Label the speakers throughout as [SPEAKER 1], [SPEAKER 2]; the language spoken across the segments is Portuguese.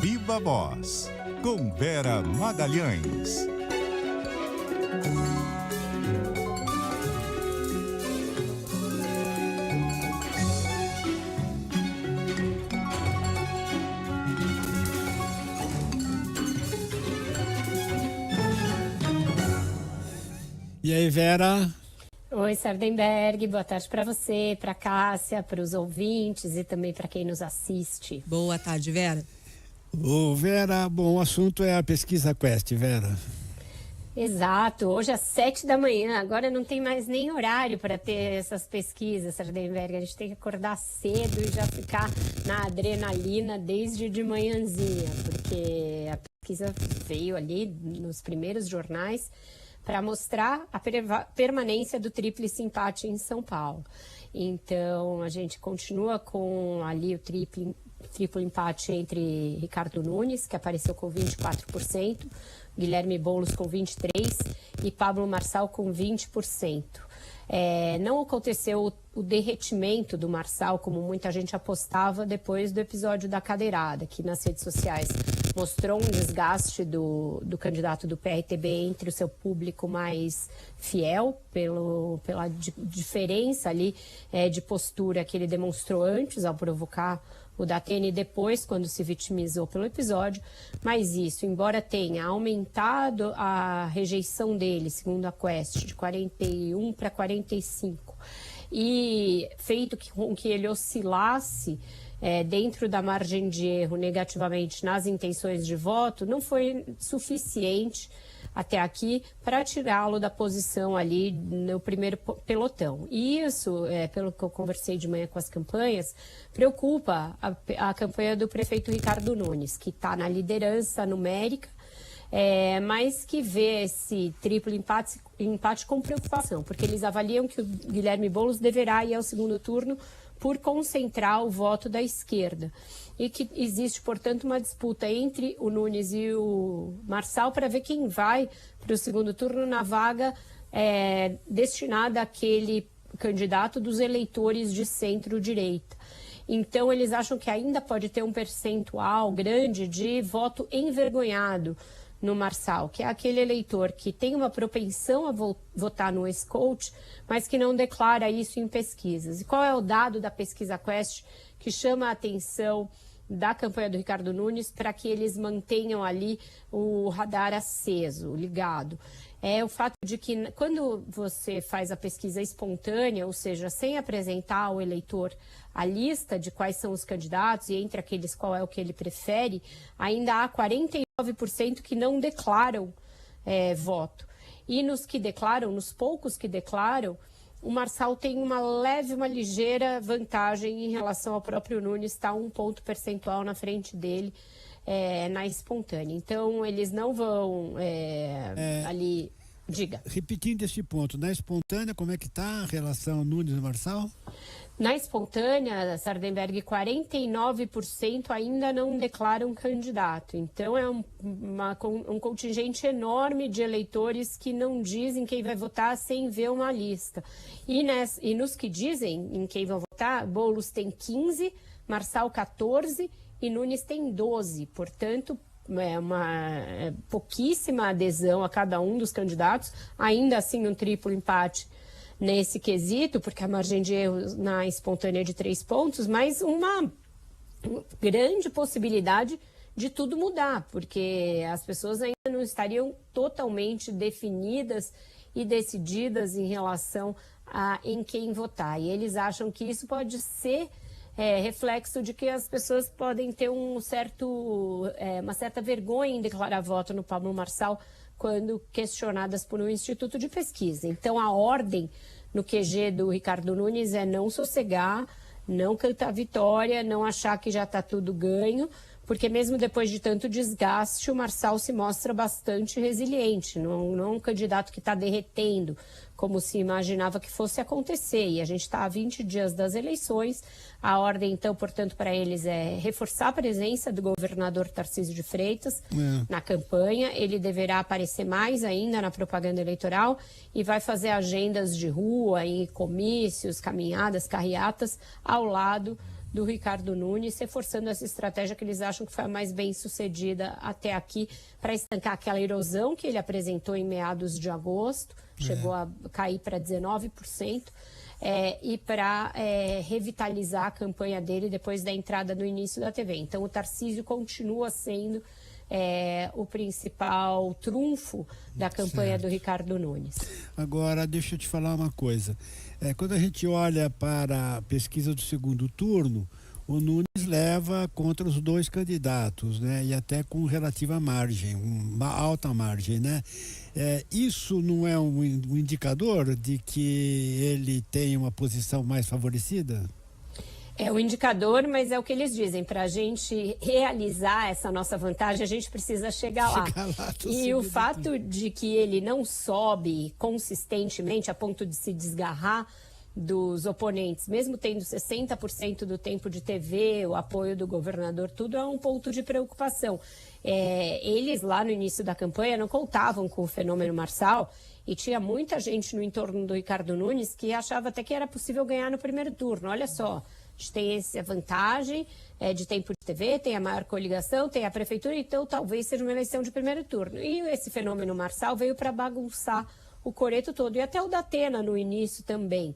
[SPEAKER 1] Viva Voz, com Vera Magalhães.
[SPEAKER 2] E aí, Vera?
[SPEAKER 3] Oi, Sardenberg, boa tarde para você, para Cássia, para os ouvintes e também para quem nos assiste.
[SPEAKER 4] Boa tarde, Vera.
[SPEAKER 2] Ô, Vera, bom, o assunto é a pesquisa Quest, Vera.
[SPEAKER 3] Exato, hoje às 7 da manhã, agora não tem mais nem horário para ter essas pesquisas, Sardenberg, a gente tem que acordar cedo e já ficar na adrenalina desde de manhãzinha, porque a pesquisa veio ali nos primeiros jornais para mostrar a permanência do tríplice empate em São Paulo. Então, a gente continua com ali o triplo empate entre Ricardo Nunes, que apareceu com 24%, Guilherme Boulos com 23% e Pablo Marçal com 20%. Não aconteceu o derretimento do Marçal, como muita gente apostava depois do episódio da cadeirada, que nas redes sociais mostrou um desgaste do candidato do PRTB entre o seu público mais fiel, pela diferença ali de postura que ele demonstrou antes ao provocar o Datena e depois quando se vitimizou pelo episódio, mas isso, embora tenha aumentado a rejeição dele, segundo a Quest, de 41 para 45, e feito com que ele oscilasse dentro da margem de erro negativamente nas intenções de voto, não foi suficiente até aqui para tirá-lo da posição ali no primeiro pelotão. E isso, pelo que eu conversei de manhã com as campanhas, preocupa a campanha do prefeito Ricardo Nunes, que está na liderança numérica, mas que vê esse triplo empate com preocupação, porque eles avaliam que o Guilherme Boulos deverá ir ao segundo turno por concentrar o voto da esquerda. E que existe, portanto, uma disputa entre o Nunes e o Marçal para ver quem vai para o segundo turno na vaga destinada àquele candidato dos eleitores de centro-direita. Então, eles acham que ainda pode ter um percentual grande de voto envergonhado no Marçal, que é aquele eleitor que tem uma propensão a votar no ex-coach, mas que não declara isso em pesquisas. E qual é o dado da pesquisa Quest que chama a atenção da campanha do Ricardo Nunes para que eles mantenham ali o radar aceso, ligado? É o fato de que quando você faz a pesquisa espontânea, ou seja, sem apresentar ao eleitor a lista de quais são os candidatos e entre aqueles qual é o que ele prefere, ainda há 49% que não declaram voto. E nos que declaram, nos poucos que declaram, o Marçal tem uma ligeira vantagem em relação ao próprio Nunes, está 1 ponto percentual na frente dele na espontânea. Então, eles não vão ali... Diga.
[SPEAKER 2] Repetindo este ponto, na espontânea, como é que está a relação Nunes e Marçal?
[SPEAKER 3] Na espontânea, Sardenberg, 49% ainda não declaram candidato. Então, é um contingente enorme de eleitores que não dizem quem vai votar sem ver uma lista. E nos que dizem em quem vão votar, Boulos tem 15%, Marçal 14% e Nunes tem 12%. Portanto, pouquíssima adesão a cada um dos candidatos, ainda assim um triplo empate nesse quesito, porque a margem de erro na espontânea é de 3 pontos, mas uma grande possibilidade de tudo mudar, porque as pessoas ainda não estariam totalmente definidas e decididas em relação a em quem votar. E eles acham que isso pode ser reflexo de que as pessoas podem ter uma certa vergonha em declarar voto no Pablo Marçal quando questionadas por um instituto de pesquisa. Então, a ordem no QG do Ricardo Nunes é não sossegar, não cantar vitória, não achar que já está tudo ganho, porque mesmo depois de tanto desgaste, o Marçal se mostra bastante resiliente, não um candidato que está derretendo, como se imaginava que fosse acontecer. E a gente está a 20 dias das eleições. A ordem, então, portanto, para eles é reforçar a presença do governador Tarcísio de Freitas na campanha. Ele deverá aparecer mais ainda na propaganda eleitoral e vai fazer agendas de rua, em comícios, caminhadas, carreatas, ao lado do Ricardo Nunes, reforçando essa estratégia que eles acham que foi a mais bem sucedida até aqui para estancar aquela erosão que ele apresentou em meados de agosto, chegou a cair para 19%. E para revitalizar a campanha dele depois da entrada no início da TV. Então, o Tarcísio continua sendo o principal trunfo da campanha do Ricardo Nunes.
[SPEAKER 2] Agora, deixa eu te falar uma coisa. Quando a gente olha para a pesquisa do segundo turno, o Nunes leva contra os dois candidatos, né? E até com relativa margem, uma alta margem, né? Isso não é um indicador de que ele tem uma posição mais favorecida?
[SPEAKER 3] É o indicador, mas é o que eles dizem. Para a gente realizar essa nossa vantagem, a gente precisa chegar lá. E o fato de que ele não sobe consistentemente a ponto de se desgarrar dos oponentes, mesmo tendo 60% do tempo de TV, o apoio do governador, tudo é um ponto de preocupação. Eles lá no início da campanha não contavam com o fenômeno Marçal e tinha muita gente no entorno do Ricardo Nunes que achava até que era possível ganhar no primeiro turno. Olha só, a gente tem essa vantagem de tempo de TV, tem a maior coligação, tem a prefeitura, então talvez seja uma eleição de primeiro turno. E esse fenômeno Marçal veio para bagunçar o coreto todo, e até o da Atena no início também.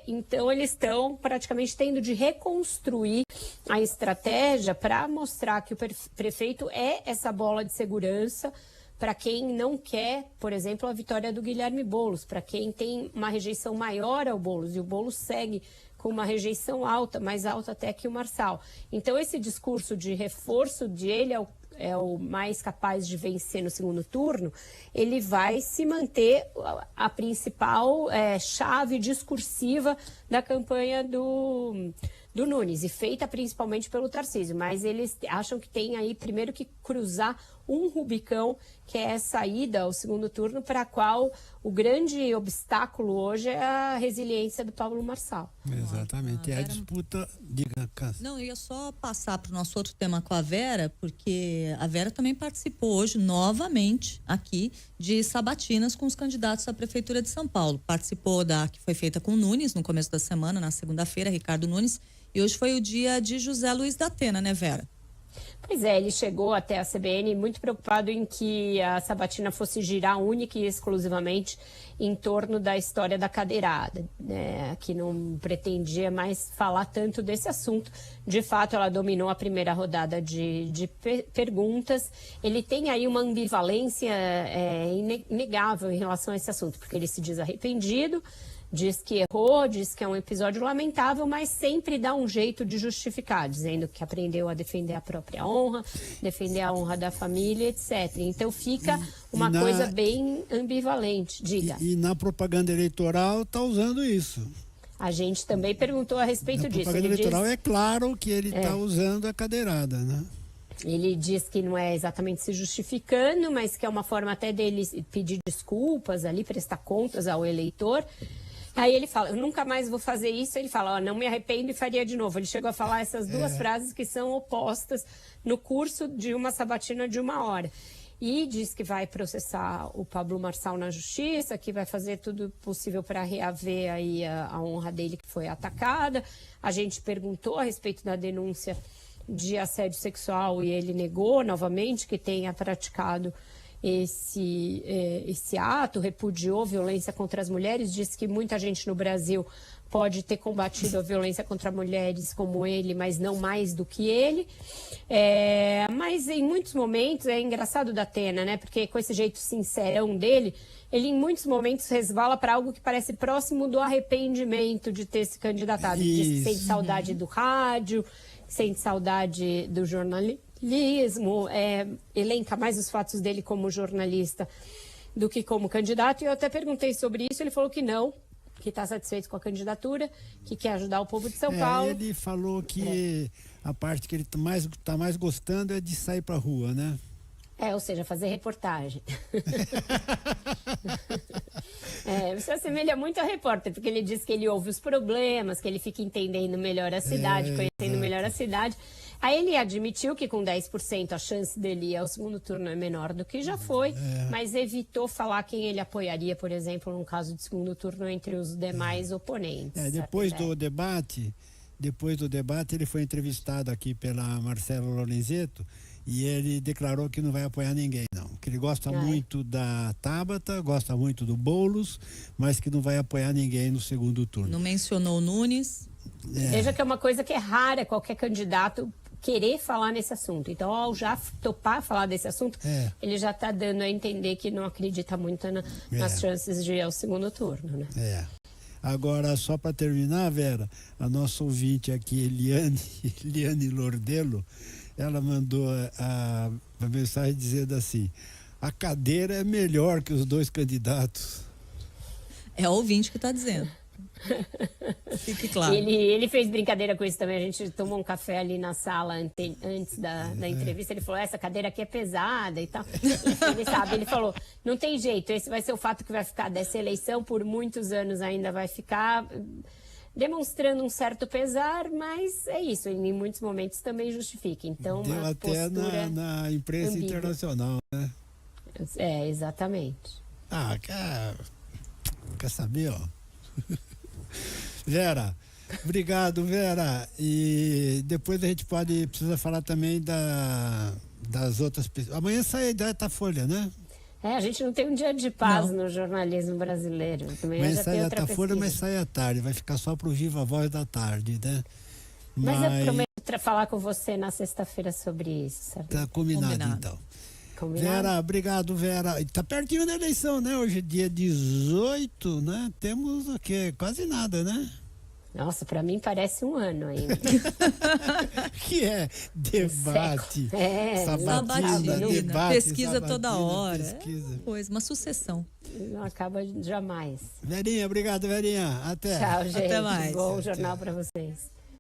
[SPEAKER 3] Então eles estão praticamente tendo de reconstruir a estratégia para mostrar que o prefeito é essa bola de segurança para quem não quer, por exemplo, a vitória do Guilherme Boulos, para quem tem uma rejeição maior ao Boulos, e o Boulos segue com uma rejeição alta, mais alta até que o Marçal. Então esse discurso de reforço de ele é o mais capaz de vencer no segundo turno, ele vai se manter a principal chave discursiva da campanha do Nunes, e feita principalmente pelo Tarcísio, mas eles acham que tem aí primeiro que cruzar um Rubicão, que é a saída ao segundo turno, para a qual o grande obstáculo hoje é a resiliência do Pablo Marçal.
[SPEAKER 2] Exatamente, a disputa... Diga, Cássio.
[SPEAKER 4] Não, eu ia só passar para o nosso outro tema com a Vera, porque a Vera também participou hoje, novamente, aqui, de sabatinas com os candidatos à Prefeitura de São Paulo. Participou da que foi feita com o Nunes no começo da semana, na segunda-feira, Ricardo Nunes, e hoje foi o dia de José Luiz da Atena, né, Vera?
[SPEAKER 3] Pois é, ele chegou até a CBN muito preocupado em que a sabatina fosse girar única e exclusivamente em torno da história da cadeirada, né? Que não pretendia mais falar tanto desse assunto. De fato, ela dominou a primeira rodada de perguntas. Ele tem aí uma ambivalência inegável em relação a esse assunto, porque ele se diz arrependido, diz que errou, diz que é um episódio lamentável, mas sempre dá um jeito de justificar, dizendo que aprendeu a defender a própria honra, defender a honra da família, etc. Então fica uma coisa bem ambivalente. Diga.
[SPEAKER 2] E na propaganda eleitoral está usando isso.
[SPEAKER 3] A gente também perguntou a respeito disso.
[SPEAKER 2] Na propaganda eleitoral é claro que ele está usando a cadeirada, né?
[SPEAKER 3] Ele diz que não é exatamente se justificando, mas que é uma forma até dele pedir desculpas ali, prestar contas ao eleitor. Aí ele fala, eu nunca mais vou fazer isso. Ele fala, não me arrependo e faria de novo. Ele chegou a falar essas duas frases que são opostas no curso de uma sabatina de 1 hora. E diz que vai processar o Pablo Marçal na justiça, que vai fazer tudo possível para reaver aí a honra dele que foi atacada. A gente perguntou a respeito da denúncia de assédio sexual e ele negou novamente que tenha praticado esse ato, repudiou violência contra as mulheres, disse que muita gente no Brasil pode ter combatido a violência contra mulheres como ele, mas não mais do que ele. Mas em muitos momentos, é engraçado da Atena, né? Porque com esse jeito sincerão dele, ele em muitos momentos resvala para algo que parece próximo do arrependimento de ter se candidatado. Diz que sente saudade do rádio, sente saudade do jornalismo, elenca mais os fatos dele como jornalista do que como candidato. E eu até perguntei sobre isso, ele falou que não, que está satisfeito com a candidatura, que quer ajudar o povo de São Paulo.
[SPEAKER 2] Ele falou que a parte que ele tá mais gostando é de sair para a rua, né?
[SPEAKER 3] Ou seja, fazer reportagem. Você assemelha muito a repórter, porque ele diz que ele ouve os problemas, que ele fica entendendo melhor a cidade, conhecendo melhor a cidade. Aí ele admitiu que com 10% a chance dele ir ao segundo turno é menor do que já foi, mas evitou falar quem ele apoiaria, por exemplo, num caso de segundo turno entre os demais oponentes.
[SPEAKER 2] Depois do debate, depois do debate, ele foi entrevistado aqui pela Marcela Lorenzetto e ele declarou que não vai apoiar ninguém, não. Que ele gosta muito da Tabata, gosta muito do Boulos, mas que não vai apoiar ninguém no segundo turno.
[SPEAKER 4] Não mencionou o Nunes.
[SPEAKER 3] Veja que é uma coisa que é rara qualquer candidato querer falar nesse assunto. Então, ao já topar falar desse assunto, ele já está dando a entender que não acredita muito nas chances de ir ao segundo turno, né?
[SPEAKER 2] Agora, só para terminar, Vera, a nossa ouvinte aqui, Eliane Lordelo, ela mandou a mensagem dizendo assim: a cadeira é melhor que os dois candidatos.
[SPEAKER 4] É o ouvinte que está dizendo. Fique claro.
[SPEAKER 3] Ele fez brincadeira com isso também. A gente tomou um café ali na sala antes da entrevista. Ele falou: essa cadeira aqui é pesada e tal. Ele sabe, ele falou: não tem jeito, esse vai ser o fato que vai ficar dessa eleição, por muitos anos ainda vai ficar demonstrando um certo pesar, mas é isso, em muitos momentos também justifica. Então,
[SPEAKER 2] deu
[SPEAKER 3] uma
[SPEAKER 2] até
[SPEAKER 3] postura
[SPEAKER 2] na imprensa
[SPEAKER 3] ambígua.
[SPEAKER 2] Internacional, né?
[SPEAKER 3] Exatamente.
[SPEAKER 2] Quer saber, ó? Vera, obrigado, Vera. E depois a gente precisa falar também das outras pessoas. Amanhã sai a Datafolha, né?
[SPEAKER 3] A gente não tem um dia de paz no jornalismo brasileiro. Amanhã já
[SPEAKER 2] sai
[SPEAKER 3] tem
[SPEAKER 2] a
[SPEAKER 3] outra
[SPEAKER 2] Datafolha,
[SPEAKER 3] pesquisa.
[SPEAKER 2] mas sai à tarde. Vai ficar só pro Viva Voz da tarde, né?
[SPEAKER 3] Mas eu prometo falar com você na sexta-feira sobre isso, sabe?
[SPEAKER 2] Tá combinado. Então.
[SPEAKER 3] Combinado?
[SPEAKER 2] Vera, obrigado, Vera. Tá pertinho da eleição, né? Hoje é dia 18, né? Temos o quê? Quase nada, né?
[SPEAKER 3] Nossa, pra mim parece um ano ainda.
[SPEAKER 2] Que é debate,
[SPEAKER 4] sabatina,
[SPEAKER 2] debate,
[SPEAKER 4] pesquisa toda hora.
[SPEAKER 2] Pesquisa.
[SPEAKER 4] Uma sucessão.
[SPEAKER 3] Não acaba jamais.
[SPEAKER 2] Verinha, obrigado, Verinha. Até.
[SPEAKER 3] Tchau, gente.
[SPEAKER 4] Até mais.
[SPEAKER 3] Bom jornal pra vocês.